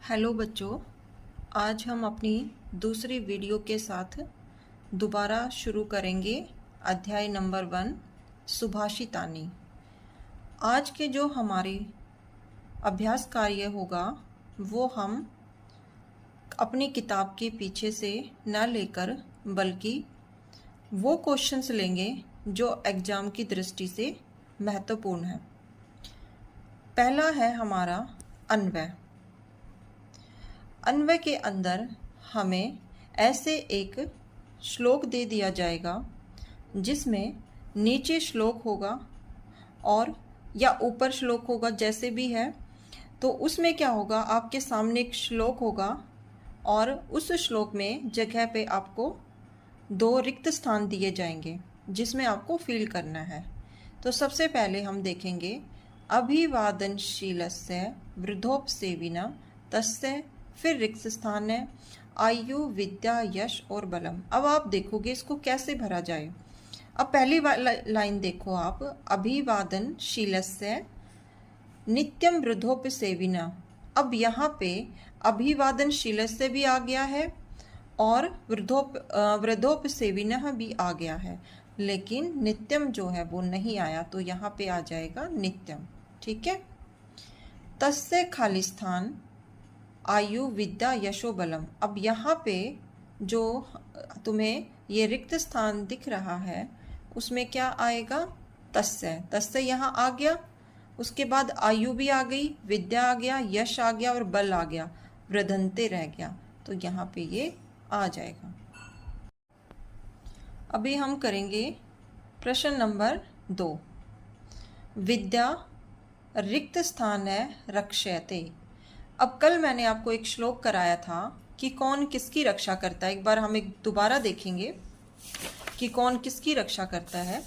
Hello बच्चों, आज हम अपनी दूसरी वीडियो के साथ दोबारा शुरू करेंगे अध्याय नंबर 1 सुभाषितानी। आज के जो हमारे अभ्यास कार्य होगा वो हम अपनी किताब के पीछे से न लेकर बल्कि वो क्वेश्चंस लेंगे जो एग्ज़ाम की दृष्टि से महत्वपूर्ण है। पहला है हमारा अन्वय। अन्वय के अंदर हमें ऐसे एक श्लोक दे दिया जाएगा जिसमें नीचे श्लोक होगा और या ऊपर श्लोक होगा, जैसे भी है। तो उसमें क्या होगा, आपके सामने एक श्लोक होगा और उस श्लोक में जगह पे आपको 2 रिक्त स्थान दिए जाएंगे जिसमें आपको फिल करना है। तो सबसे पहले हम देखेंगे अभिवादनशीलस्य वृद्धोपसेविना तस्य, फिर रिक्त स्थान है आयु विद्या यश और बलम। अब आप देखोगे इसको कैसे भरा जाए। अब पहली लाइन देखो आप, अभिवादनशीलस्य नित्यम वृद्धोपसेविना। अब यहाँ पे अभिवादनशीलस्य भी आ गया है और वृद्धोपसेविना भी आ गया है, लेकिन नित्यम जो है वो नहीं आया, तो यहाँ पे आ जाएगा नित्यम। ठीक है। तस्य खाली स्थान आयु विद्या यशो बलम। अब यहाँ पे जो तुम्हें ये रिक्त स्थान दिख रहा है उसमें क्या आएगा, तस्य। तस्य यहाँ आ गया, उसके बाद आयु भी आ गई, विद्या आ गया, यश आ गया और बल आ गया, वृद्धन्ते रह गया, तो यहाँ पे ये आ जाएगा। अभी हम करेंगे प्रश्न नंबर 2। विद्या रिक्त स्थान है रक्षयते। अब कल मैंने आपको एक श्लोक कराया था कि कौन किसकी रक्षा करता है। एक बार हम दोबारा देखेंगे कि कौन किसकी रक्षा करता है।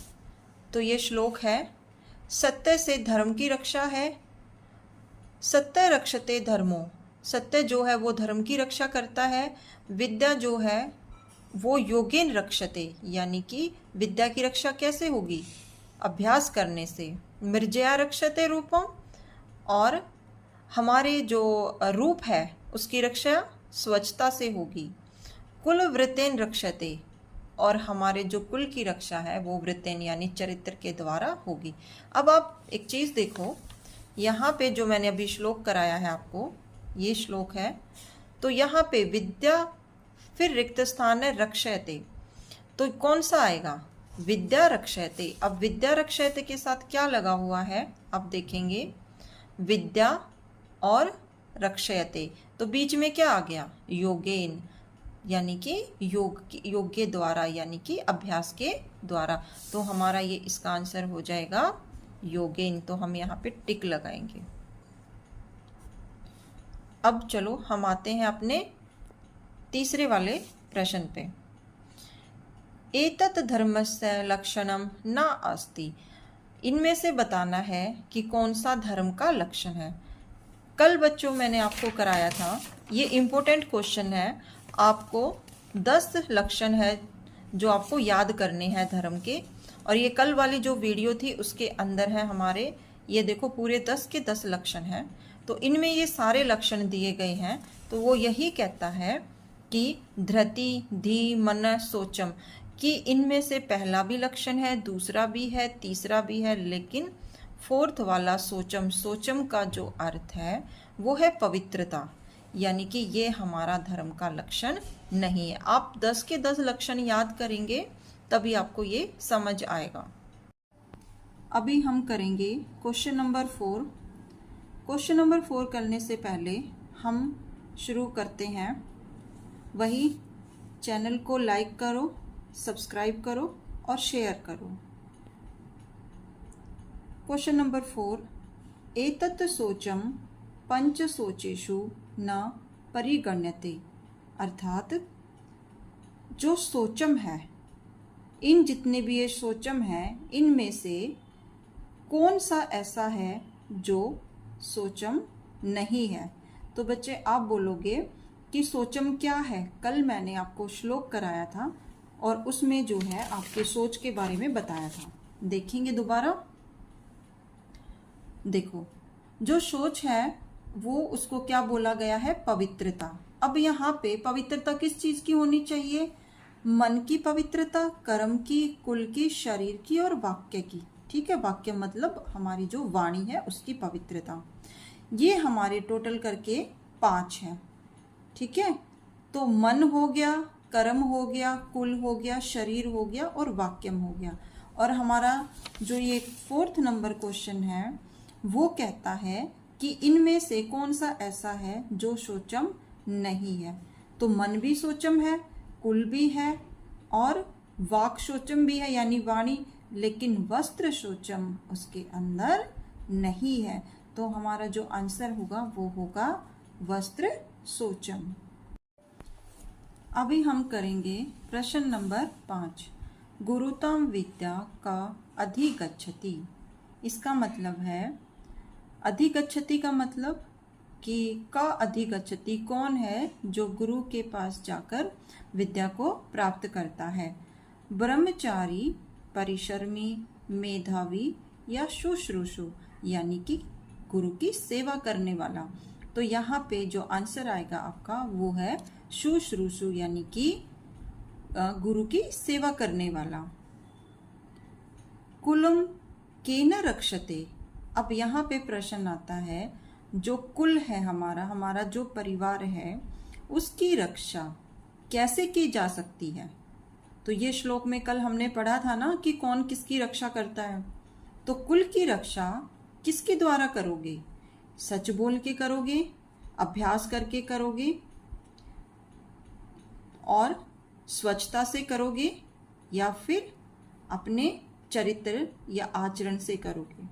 तो ये श्लोक है, सत्य से धर्म की रक्षा है। सत्य रक्षते धर्मो, सत्य जो है वो धर्म की रक्षा करता है। विद्या जो है वो योगेन रक्षते, यानी कि विद्या की रक्षा कैसे होगी, अभ्यास करने से। मृजया रक्षते रूपम, और हमारे जो रूप है उसकी रक्षा स्वच्छता से होगी। कुल वृत्तेन रक्षते, और हमारे जो कुल की रक्षा है वो वृत्तेन यानी चरित्र के द्वारा होगी। अब आप एक चीज़ देखो, यहाँ पे जो मैंने अभी श्लोक कराया है आपको, ये श्लोक है, तो यहाँ पे विद्या फिर रिक्त स्थान है रक्षयते, तो कौन सा आएगा, विद्या रक्षयते। अब विद्या रक्षयते के साथ क्या लगा हुआ है, अब देखेंगे विद्या और रक्षयते, तो बीच में क्या आ गया, योगेन, यानी कि योग के द्वारा, यानी कि अभ्यास के द्वारा। तो हमारा ये इसका आंसर हो जाएगा योगेन, तो हम यहाँ पे टिक लगाएंगे। अब चलो हम आते हैं अपने तीसरे वाले प्रश्न पे। एतत् धर्मस्य लक्षणम न अस्ति। इनमें से बताना है कि कौन सा धर्म का लक्षण है। कल बच्चों मैंने आपको कराया था, ये इम्पोर्टेंट क्वेश्चन है, आपको 10 लक्षण है जो आपको याद करने हैं धर्म के। और ये कल वाली जो वीडियो थी उसके अंदर है हमारे, ये देखो पूरे 10 के 10 लक्षण हैं। तो इनमें ये सारे लक्षण दिए गए हैं। तो वो यही कहता है कि धृति धी मन सोचम, कि इनमें से पहला भी लक्षण है, दूसरा भी है, तीसरा भी है, लेकिन 4th वाला सोचम, सोचम का जो अर्थ है वो है पवित्रता, यानी कि ये हमारा धर्म का लक्षण नहीं है। आप 10 के 10 लक्षण याद करेंगे तभी आपको ये समझ आएगा। अभी हम करेंगे क्वेश्चन नंबर 4। क्वेश्चन नंबर 4 करने से पहले हम शुरू करते हैं, वही चैनल को लाइक करो, सब्सक्राइब करो और शेयर करो। क्वेश्चन नंबर 4, एतत् सोचम पंच सोचेषु न परिगण्यते। अर्थात जो सोचम है, इन जितने भी ये सोचम है, इनमें से कौन सा ऐसा है जो सोचम नहीं है। तो बच्चे आप बोलोगे कि सोचम क्या है। कल मैंने आपको श्लोक कराया था और उसमें जो है आपके सोच के बारे में बताया था। देखेंगे दोबारा। देखो, जो सोच है वो उसको क्या बोला गया है, पवित्रता। अब यहाँ पे पवित्रता किस चीज की होनी चाहिए, मन की पवित्रता, कर्म की, कुल की, शरीर की और वाक्य की। ठीक है, वाक्य मतलब हमारी जो वाणी है उसकी पवित्रता। ये हमारे टोटल करके 5 है। ठीक है, तो मन हो गया, कर्म हो गया, कुल हो गया, शरीर हो गया और वाक्यम हो गया। और हमारा जो ये 4th नंबर क्वेश्चन है वो कहता है कि इनमें से कौन सा ऐसा है जो शोचम नहीं है। तो मन भी शोचम है, कुल भी है और वाक शोचम भी है यानी वाणी, लेकिन वस्त्र शोचम उसके अंदर नहीं है। तो हमारा जो आंसर होगा वो होगा वस्त्र शोचम। अभी हम करेंगे प्रश्न नंबर 5। गुरुतम विद्या का अधिगच्छति। इसका मतलब है, अधिगच्छति का मतलब कि का अधिगच्छति कौन है जो गुरु के पास जाकर विद्या को प्राप्त करता है। ब्रह्मचारी, परिश्रमी, मेधावी या शुश्रूषु यानी कि गुरु की सेवा करने वाला। तो यहाँ पे जो आंसर आएगा आपका वो है शुश्रूषु यानी कि गुरु की सेवा करने वाला। कुलम केन रक्षते। अब यहाँ पे प्रश्न आता है, जो कुल है हमारा जो परिवार है उसकी रक्षा कैसे की जा सकती है। तो ये श्लोक में कल हमने पढ़ा था ना कि कौन किसकी रक्षा करता है। तो कुल की रक्षा किसके द्वारा करोगे, सच बोल के करोगे, अभ्यास करके करोगे और स्वच्छता से करोगे या फिर अपने चरित्र या आचरण से करोगे।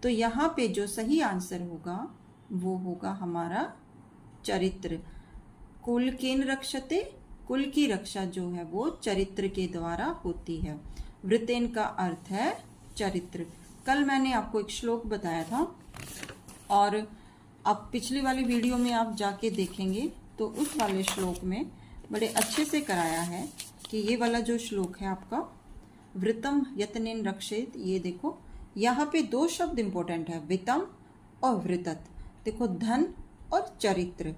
तो यहाँ पे जो सही आंसर होगा वो होगा हमारा चरित्र। कुल केन रक्षते, कुल की रक्षा जो है वो चरित्र के द्वारा होती है। वृतेन का अर्थ है चरित्र। कल मैंने आपको एक श्लोक बताया था और अब पिछली वाली वीडियो में आप जाके देखेंगे तो उस वाले श्लोक में बड़े अच्छे से कराया है कि ये वाला जो श्लोक है आपका वृतम यतनेन रक्षेत, ये देखो यहाँ पे 2 शब्द इंपॉर्टेंट है, वितम और वृतत। देखो धन और चरित्र।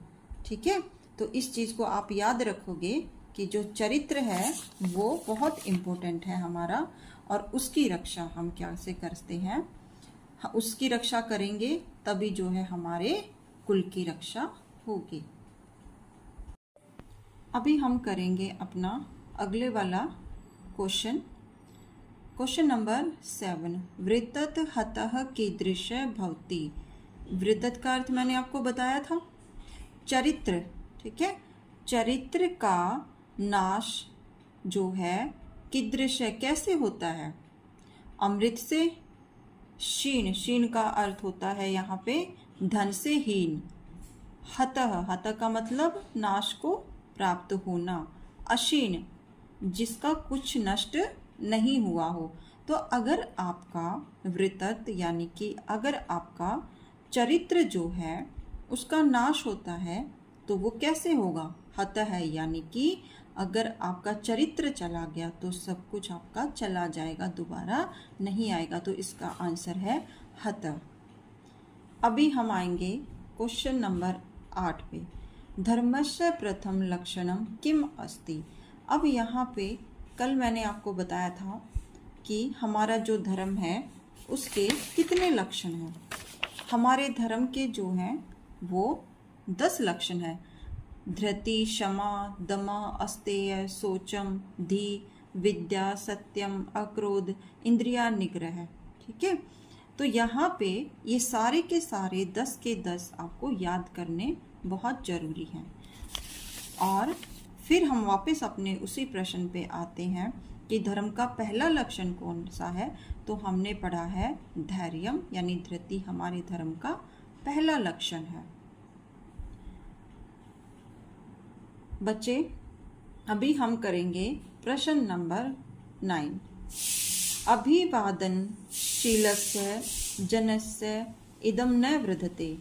ठीक है, तो इस चीज को आप याद रखोगे कि जो चरित्र है वो बहुत इंपॉर्टेंट है हमारा, और उसकी रक्षा हम कैसे करते हैं, उसकी रक्षा करेंगे तभी जो है हमारे कुल की रक्षा होगी। अभी हम करेंगे अपना अगले वाला क्वेश्चन, क्वेश्चन नंबर 7। वृत्तत हतः कीदृश भवति। वृत्तत का अर्थ मैंने आपको बताया था चरित्र। ठीक है, चरित्र का नाश जो है कीदृश कैसे होता है, अमृत से। क्षीण, क्षीण का अर्थ होता है यहाँ पे धन से हीन। हतः, हतः का मतलब नाश को प्राप्त होना। अक्षीण, जिसका कुछ नष्ट नहीं हुआ हो। तो अगर आपका वृत्त यानी कि अगर आपका चरित्र जो है उसका नाश होता है तो वो कैसे होगा, हत है, यानी कि अगर आपका चरित्र चला गया तो सब कुछ आपका चला जाएगा, दोबारा नहीं आएगा। तो इसका आंसर है हत। अभी हम आएंगे क्वेश्चन नंबर 8 पे। धर्मस्य प्रथम लक्षणम किम अस्ति। अब यहाँ पे कल मैंने आपको बताया था कि हमारा जो धर्म है उसके कितने लक्षण हैं। हमारे धर्म के जो हैं वो 10 लक्षण हैं। धृति, क्षमा, दमा, अस्तेय, शोचम, धी, विद्या, सत्यम, अक्रोध, इंद्रिया निग्रह। ठीक है, तो यहाँ पे ये सारे के सारे 10 के 10 आपको याद करने बहुत ज़रूरी हैं। और फिर हम वापस अपने उसी प्रश्न पे आते हैं कि धर्म का पहला लक्षण कौन सा है। तो हमने पढ़ा है धैर्यम, यानी धृति हमारे धर्म का पहला लक्षण है। बच्चे अभी हम करेंगे प्रश्न नंबर 9। अभिवादनशीलस्य जनस्य इदम न वृद्धते।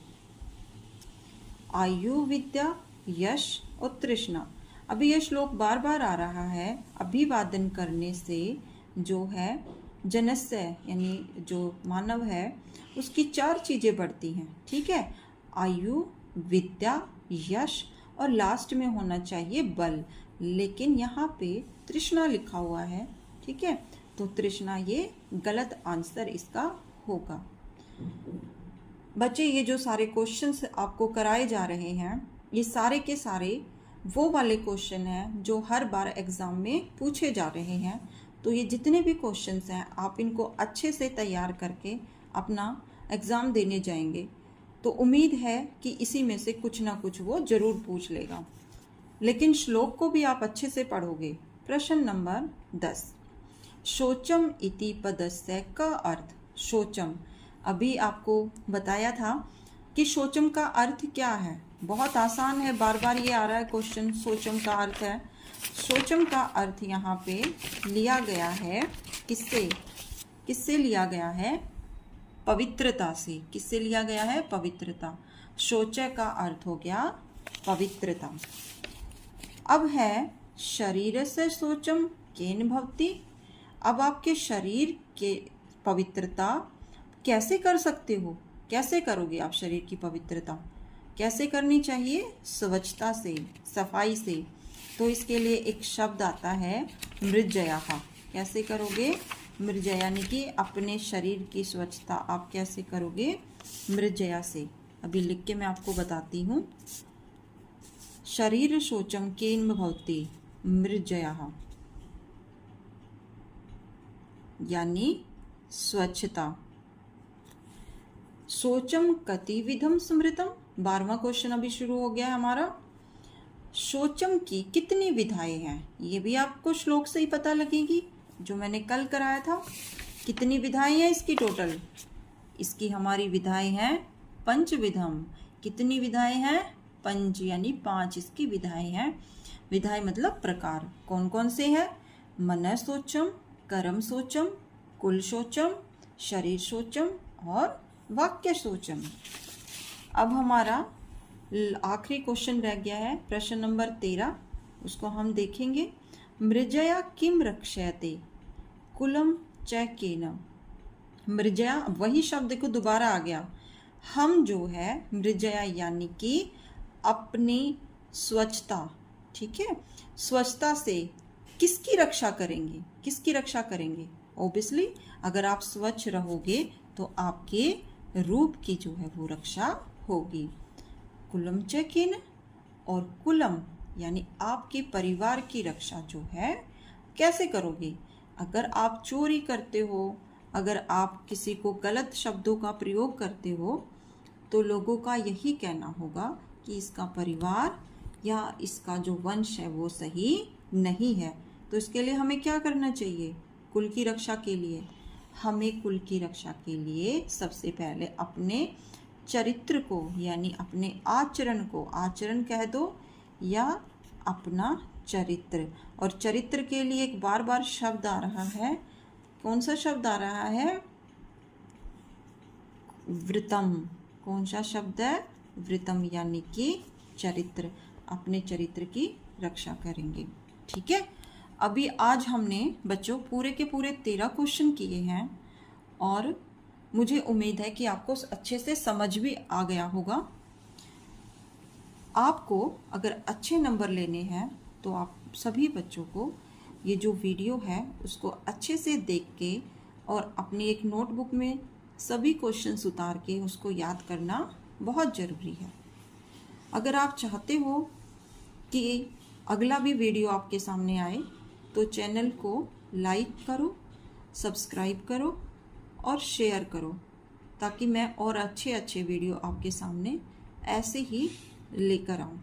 आयु, विद्या, यश और तृष्णा। अभी यह श्लोक बार बार आ रहा है। अभिवादन करने से जो है जनस्य यानी जो मानव है उसकी 4 चीजें बढ़ती हैं। ठीक है, आयु, विद्या, यश और लास्ट में होना चाहिए बल, लेकिन यहाँ पे तृष्णा लिखा हुआ है, ठीक है, तो तृष्णा ये गलत आंसर इसका होगा। बच्चे ये जो सारे क्वेश्चंस आपको कराए जा रहे हैं ये सारे के सारे वो वाले क्वेश्चन हैं जो हर बार एग्ज़ाम में पूछे जा रहे हैं। तो ये जितने भी क्वेश्चंस हैं आप इनको अच्छे से तैयार करके अपना एग्ज़ाम देने जाएंगे, तो उम्मीद है कि इसी में से कुछ ना कुछ वो ज़रूर पूछ लेगा। लेकिन श्लोक को भी आप अच्छे से पढ़ोगे। प्रश्न नंबर 10, शोचम इति पदस्य का अर्थ। शोचम, अभी आपको बताया था कि शोचम का अर्थ क्या है, बहुत आसान है, बार बार ये आ रहा है क्वेश्चन। शोचम का अर्थ है, शोचम का अर्थ यहाँ पे लिया गया है किससे लिया गया है? पवित्रता से। किससे लिया गया है? पवित्रता। शोच का अर्थ हो गया पवित्रता। अब है शरीर से शोचम केन भवति। अब आपके शरीर के पवित्रता कैसे कर सकते हो? कैसे करोगे आप शरीर की पवित्रता? कैसे करनी चाहिए? स्वच्छता से, सफाई से। तो इसके लिए एक शब्द आता है मृज्जया का। कैसे करोगे? मृज्जया, यानी कि अपने शरीर की स्वच्छता आप कैसे करोगे? मृज्जया से। अभी लिख के मैं आपको बताती हूँ। शरीर शोचम केन भवति मृज्जया, यानी स्वच्छता। शोचम कतिविधम स्मृतम, 12वां क्वेश्चन अभी शुरू हो गया है हमारा। शोचम की कितनी विधाएं हैं? ये भी आपको श्लोक से ही पता लगेगी, जो मैंने कल कराया था। कितनी विधाएं हैं इसकी टोटल? इसकी हमारी विधाएं हैं पंचविधम। कितनी विधाएं हैं? पंच, यानी 5 इसकी विधाएं हैं। विधाएं मतलब प्रकार। कौन कौन से हैं? मन शोचम, कर्म शोचम, कुल शोचम, शरीर शोचम और वाक्य शोचम। अब हमारा आखिरी क्वेश्चन रह गया है, प्रश्न नंबर 13, उसको हम देखेंगे। मृज्जया किम रक्षयते कुलम च केन। मृज्जया, वही शब्द को दोबारा आ गया। हम जो है मृज्जया यानी कि अपनी स्वच्छता, ठीक है, स्वच्छता से किसकी रक्षा करेंगे? किसकी रक्षा करेंगे? ओबियसली अगर आप स्वच्छ रहोगे तो आपके रूप की जो है वो रक्षा होगी। कुलम च केन, और कुलम यानी आपके परिवार की रक्षा जो है कैसे करोगे? अगर आप चोरी करते हो, अगर आप किसी को गलत शब्दों का प्रयोग करते हो, तो लोगों का यही कहना होगा कि इसका परिवार या इसका जो वंश है वो सही नहीं है। तो इसके लिए हमें क्या करना चाहिए? कुल की रक्षा के लिए हमें कुल की रक्षा के लिए सबसे पहले अपने चरित्र को, यानी अपने आचरण को, आचरण कह दो या अपना चरित्र। और चरित्र के लिए एक बार बार शब्द आ रहा है। कौन सा शब्द आ रहा है? वृतम। कौन सा शब्द है? वृतम, यानी कि चरित्र। अपने चरित्र की रक्षा करेंगे, ठीक है। अभी आज हमने बच्चों पूरे के पूरे 13 क्वेश्चन किए हैं और मुझे उम्मीद है कि आपको अच्छे से समझ भी आ गया होगा। आपको अगर अच्छे नंबर लेने हैं तो आप सभी बच्चों को ये जो वीडियो है उसको अच्छे से देख के और अपनी एक नोटबुक में सभी क्वेश्चंस उतार के उसको याद करना बहुत ज़रूरी है। अगर आप चाहते हो कि अगला भी वीडियो आपके सामने आए तो चैनल को लाइक करो, सब्सक्राइब करो और शेयर करो, ताकि मैं और अच्छे अच्छे वीडियो आपके सामने ऐसे ही लेकर आऊँ।